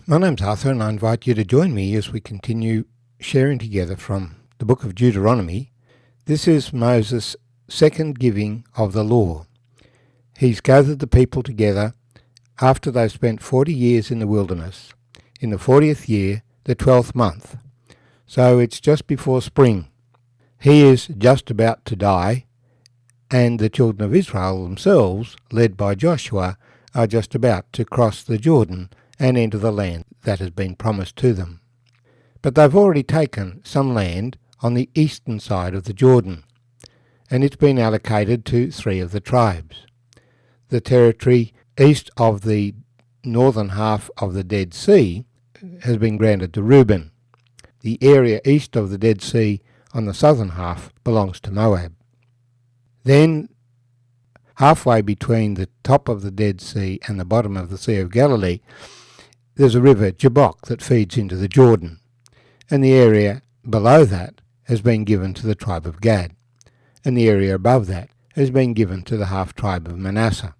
My name's Arthur, and I invite you to join me as we continue sharing together from the book of Deuteronomy. This is Moses' second giving of the law. He's gathered the people together after they've spent 40 years in the wilderness, in the 40th year, the 12th month. So it's just before spring. He is just about to die, and the children of Israel themselves, led by Joshua, are just about to cross the Jordan and enter the land that has been promised to them. But they've already taken some land on the eastern side of the Jordan, and it's been allocated to 3 of the tribes. The territory east of the northern half of the Dead Sea has been granted to Reuben. The area east of the Dead Sea on the southern half belongs to Moab. Then, halfway between the top of the Dead Sea and the bottom of the Sea of Galilee, there's a river, Jabbok, that feeds into the Jordan, and the area below that has been given to the tribe of Gad, and the area above that has been given to the half-tribe of Manasseh.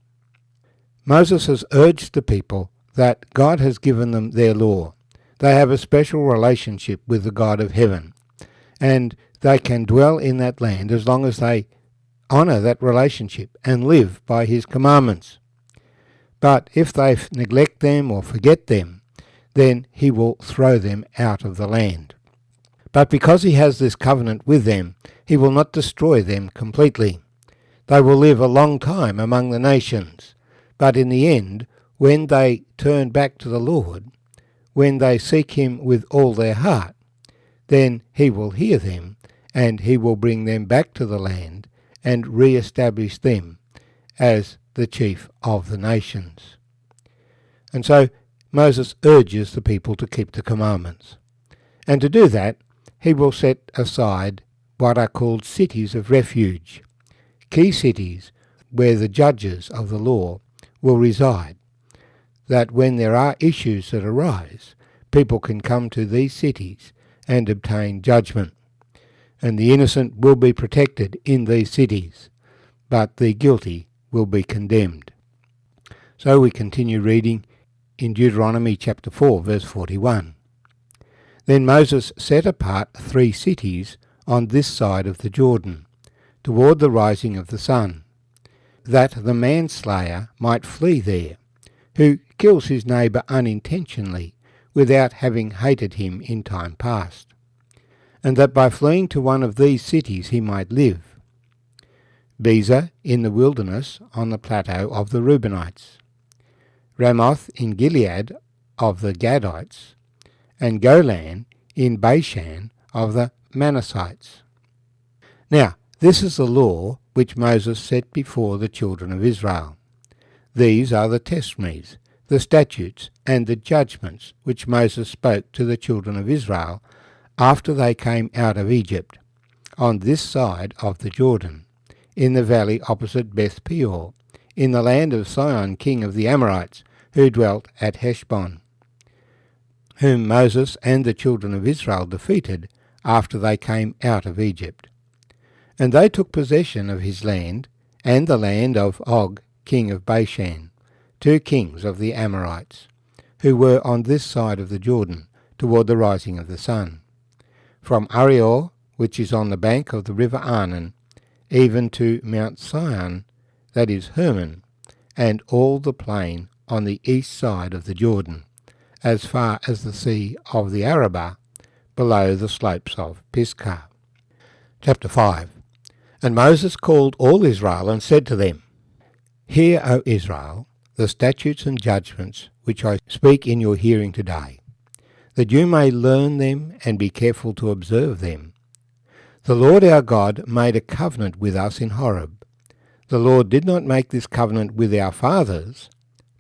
Moses has urged the people that God has given them their law. They have a special relationship with the God of heaven, and they can dwell in that land as long as they honour that relationship and live by his commandments. But if they neglect them or forget them, then he will throw them out of the land. But because he has this covenant with them, he will not destroy them completely. They will live a long time among the nations, but in the end, when they turn back to the Lord, when they seek him with all their heart, then he will hear them, and he will bring them back to the land and re-establish them as the chief of the nations. And so Moses urges the people to keep the commandments. And to do that, he will set aside what are called cities of refuge, key cities where the judges of the law will reside, that when there are issues that arise, people can come to these cities and obtain judgment. And the innocent will be protected in these cities, but the guilty will be condemned. So we continue reading in Deuteronomy chapter 4, verse 41. Then Moses set apart 3 cities on this side of the Jordan, toward the rising of the sun, that the manslayer might flee there, who kills his neighbour unintentionally, without having hated him in time past, and that by fleeing to one of these cities he might live. Bezer in the wilderness on the plateau of the Reubenites, Ramoth in Gilead of the Gadites, and Golan in Bashan of the Manassites. Now, this is the law which Moses set before the children of Israel. These are the testimonies, the statutes, and the judgments which Moses spoke to the children of Israel after they came out of Egypt, on this side of the Jordan, in the valley opposite Beth Peor, in the land of Sihon king of the Amorites, who dwelt at Heshbon, whom Moses and the children of Israel defeated after they came out of Egypt. And they took possession of his land, and the land of Og king of Bashan, 2 kings of the Amorites, who were on this side of the Jordan, toward the rising of the sun, from Arior, which is on the bank of the river Arnon, even to Mount Sion, that is Hermon, and all the plain on the east side of the Jordan, as far as the sea of the Arabah, below the slopes of Pisgah. Chapter 5. And Moses called all Israel and said to them, Hear, O Israel, the statutes and judgments which I speak in your hearing today, that you may learn them and be careful to observe them. The Lord our God made a covenant with us in Horeb. The Lord did not make this covenant with our fathers,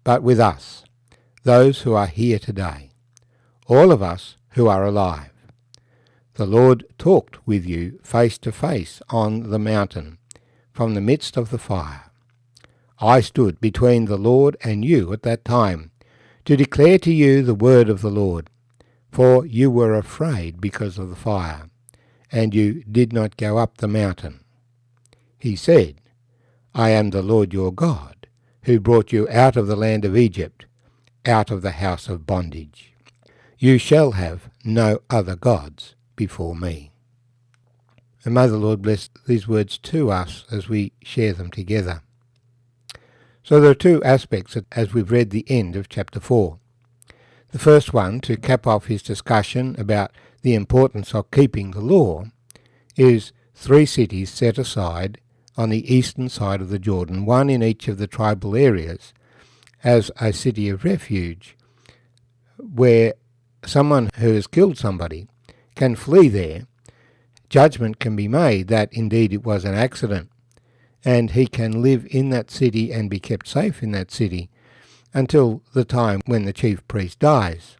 but with us, those who are here today, all of us who are alive. The Lord talked with you face to face on the mountain, from the midst of the fire. I stood between the Lord and you at that time, to declare to you the word of the Lord, for you were afraid because of the fire, and you did not go up the mountain. He said, I am the Lord your God, who brought you out of the land of Egypt, out of the house of bondage. You shall have no other gods before me. And may the Lord bless these words to us as we share them together. So there are two aspects as we've read the end of chapter 4. The first one, to cap off his discussion about the importance of keeping the law, is 3 cities set aside on the eastern side of the Jordan, one in each of the tribal areas, as a city of refuge, where someone who has killed somebody can flee there. Judgment can be made that indeed it was an accident, and he can live in that city and be kept safe in that city until the time when the chief priest dies.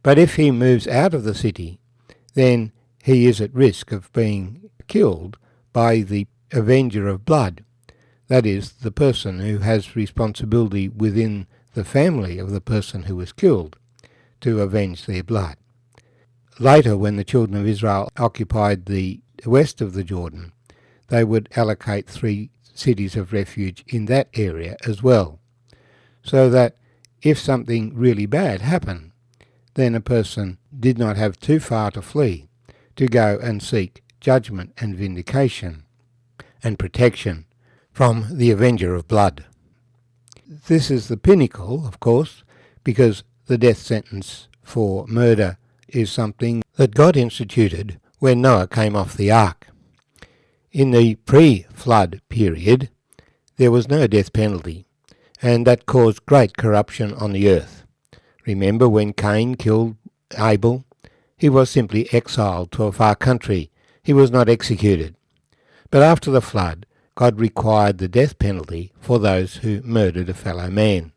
But if he moves out of the city, then he is at risk of being killed by the avenger of blood, that is, the person who has responsibility within the family of the person who was killed to avenge their blood. Later, when the children of Israel occupied the west of the Jordan, they would allocate 3 cities of refuge in that area as well, so that if something really bad happened, then a person did not have too far to flee to go and seek judgment and vindication and protection from the avenger of blood. This is the pinnacle, of course, because the death sentence for murder is something that God instituted when Noah came off the ark. In the pre-flood period, there was no death penalty, and that caused great corruption on the earth. Remember when Cain killed Abel? He was simply exiled to a far country. He was not executed. But after the flood, God required the death penalty for those who murdered a fellow man.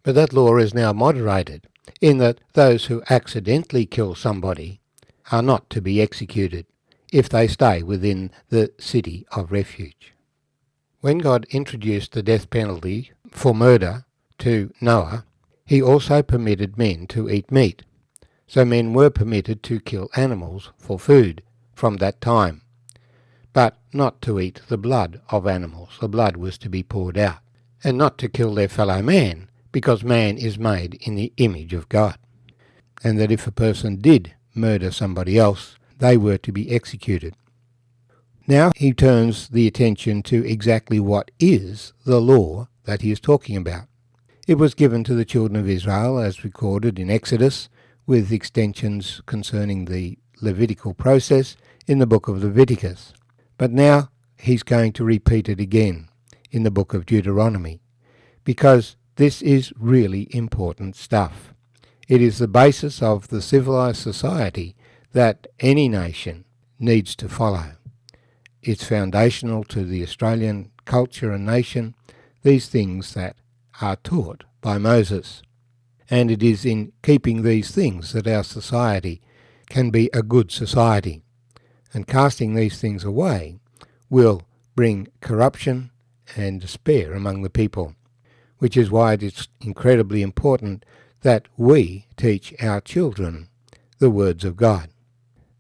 But that law is now moderated, in that those who accidentally kill somebody are not to be executed if they stay within the city of refuge. When God introduced the death penalty for murder to Noah, he also permitted men to eat meat. So men were permitted to kill animals for food from that time, but not to eat the blood of animals. The blood was to be poured out, and not to kill their fellow man, because man is made in the image of God, and that if a person did murder somebody else, they were to be executed. Now he turns the attention to exactly what is the law that he is talking about. It was given to the children of Israel as recorded in Exodus, with extensions concerning the Levitical process in the book of Leviticus. But now he's going to repeat it again in the book of Deuteronomy, because this is really important stuff. It is the basis of the civilized society that any nation needs to follow. It's foundational to the Australian culture and nation, these things that are taught by Moses. And it is in keeping these things that our society can be a good society. And casting these things away will bring corruption and despair among the people, which is why it is incredibly important that we teach our children the words of God.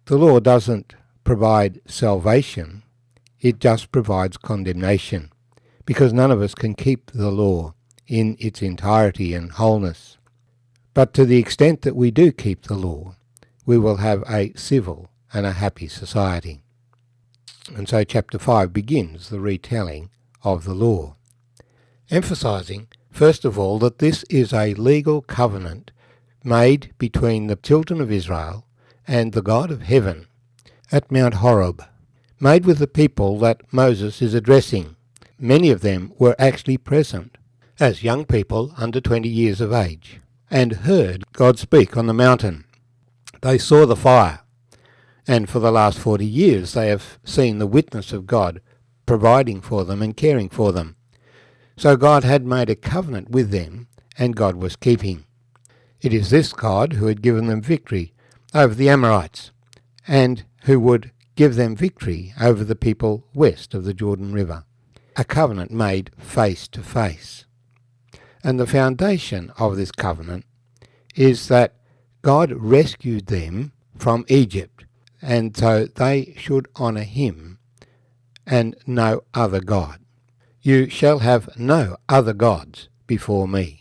The law doesn't provide salvation, it just provides condemnation, because none of us can keep the law in its entirety and wholeness. But to the extent that we do keep the law, we will have a civil and a happy society. And so chapter 5 begins the retelling of the law, emphasizing, first of all, that this is a legal covenant made between the children of Israel and the God of heaven at Mount Horeb, made with the people that Moses is addressing. Many of them were actually present as young people under 20 years of age, and heard God speak on the mountain. They saw the fire, and for the last 40 years they have seen the witness of God providing for them and caring for them. So God had made a covenant with them, and God was keeping. It is this God who had given them victory over the Amorites, and who would give them victory over the people west of the Jordan River. A covenant made face to face. And the foundation of this covenant is that God rescued them from Egypt, and so they should honour him and no other God. You shall have no other gods before me.